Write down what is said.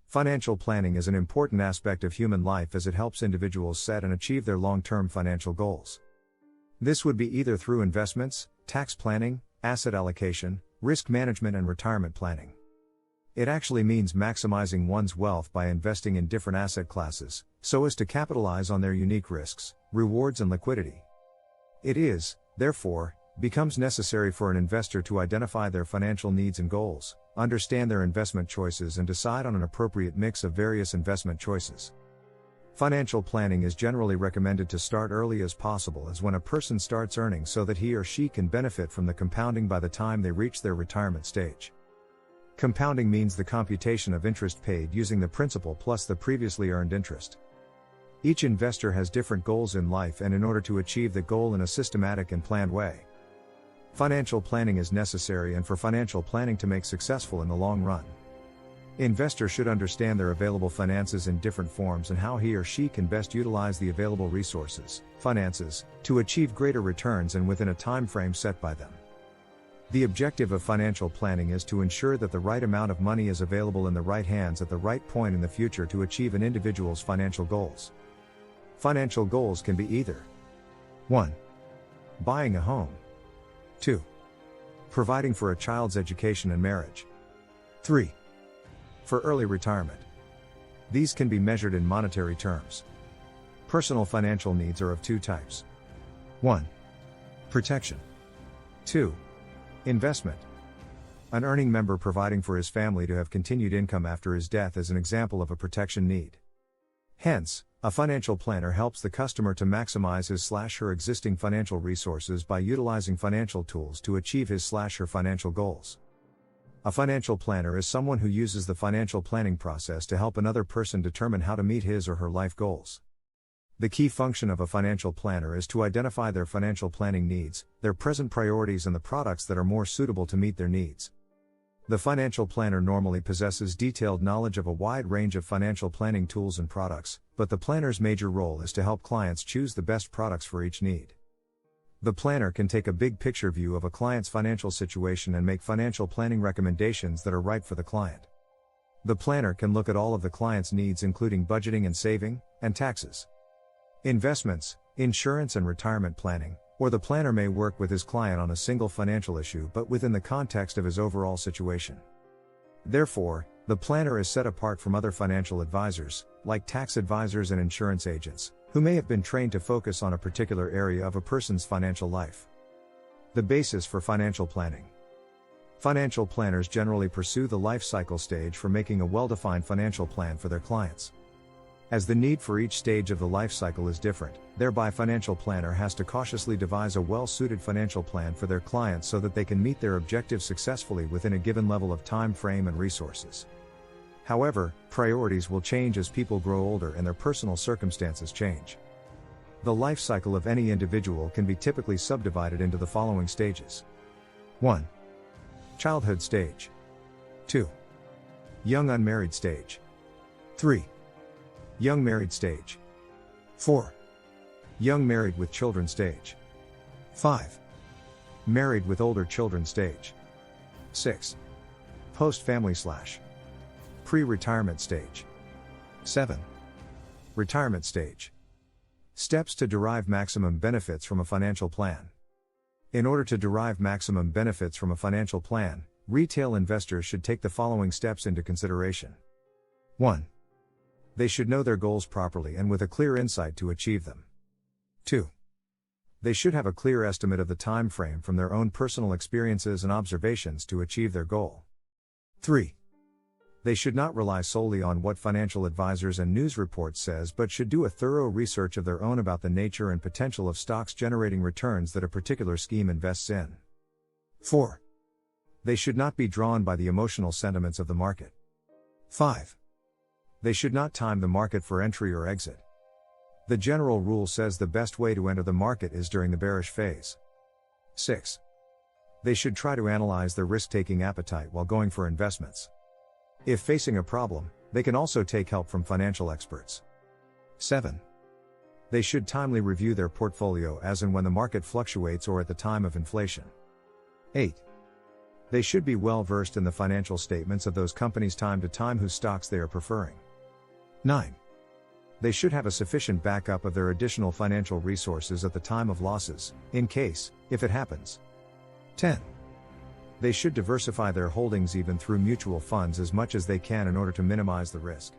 Financial planning is an important aspect of human life as it helps individuals set and achieve their long-term financial goals. This would be either through investments, tax planning, asset allocation, risk management, and retirement planning. It actually means maximizing one's wealth by investing in different asset classes, so as to capitalize on their unique risks, rewards, and liquidity. It is, therefore, becomes necessary for an investor to identify their financial needs and goals, understand their investment choices, and decide on an appropriate mix of various investment choices. Financial planning is generally recommended to start early as possible, as when a person starts earning, so that he or she can benefit from the compounding by the time they reach their retirement stage. Compounding means the computation of interest paid using the principal plus the previously earned interest. Each investor has different goals in life, and in order to achieve the goal in a systematic and planned way, financial planning is necessary, and for financial planning to make successful in the long run, investors should understand their available finances in different forms and how he or she can best utilize the available resources, finances, to achieve greater returns and within a time frame set by them. The objective of financial planning is to ensure that the right amount of money is available in the right hands at the right point in the future to achieve an individual's financial goals. Financial goals can be either 1. Buying a home. 2. Providing for a child's education and marriage. 3. For early retirement. These can be measured in monetary terms. Personal financial needs are of two types. 1. Protection. 2. Investment. An earning member providing for his family to have continued income after his death is an example of a protection need. Hence, a financial planner helps the customer to maximize his/her existing financial resources by utilizing financial tools to achieve his/her financial goals. A financial planner is someone who uses the financial planning process to help another person determine how to meet his or her life goals. The key function of a financial planner is to identify their financial planning needs, their present priorities, and the products that are more suitable to meet their needs. The financial planner normally possesses detailed knowledge of a wide range of financial planning tools and products, but the planner's major role is to help clients choose the best products for each need. The planner can take a big picture view of a client's financial situation and make financial planning recommendations that are right for the client. The planner can look at all of the client's needs, including budgeting and saving, and taxes, investments, insurance, and retirement planning, or the planner may work with his client on a single financial issue but within the context of his overall situation. Therefore, the planner is set apart from other financial advisors, like tax advisors and insurance agents, who may have been trained to focus on a particular area of a person's financial life. The basis for financial planning. Financial planners generally pursue the life cycle stage for making a well-defined financial plan for their clients. As the need for each stage of the life cycle is different, thereby financial planner has to cautiously devise a well-suited financial plan for their clients so that they can meet their objectives successfully within a given level of time frame and resources. However, priorities will change as people grow older and their personal circumstances change. The life cycle of any individual can be typically subdivided into the following stages. 1. Childhood stage. 2. Young unmarried stage. 3. Young married stage. 4. Young married with children stage. 5. Married with older children stage. 6. Post-family/pre-retirement stage. 7. Retirement stage. Steps to derive maximum benefits from a financial plan. In order to derive maximum benefits from a financial plan, retail investors should take the following steps into consideration. 1. They should know their goals properly and with a clear insight to achieve them. 2. They should have a clear estimate of the time frame from their own personal experiences and observations to achieve their goal. 3. They should not rely solely on what financial advisors and news reports says, but should do a thorough research of their own about the nature and potential of stocks generating returns that a particular scheme invests in. 4. They should not be drawn by the emotional sentiments of the market. 5. They should not time the market for entry or exit. The general rule says the best way to enter the market is during the bearish phase. 6. They should try to analyze their risk-taking appetite while going for investments. If facing a problem, they can also take help from financial experts. 7. They should timely review their portfolio as and when the market fluctuates or at the time of inflation. 8. They should be well versed in the financial statements of those companies time to time whose stocks they are preferring. 9. They should have a sufficient backup of their additional financial resources at the time of losses, in case, if it happens. 10. They should diversify their holdings even through mutual funds as much as they can in order to minimize the risk.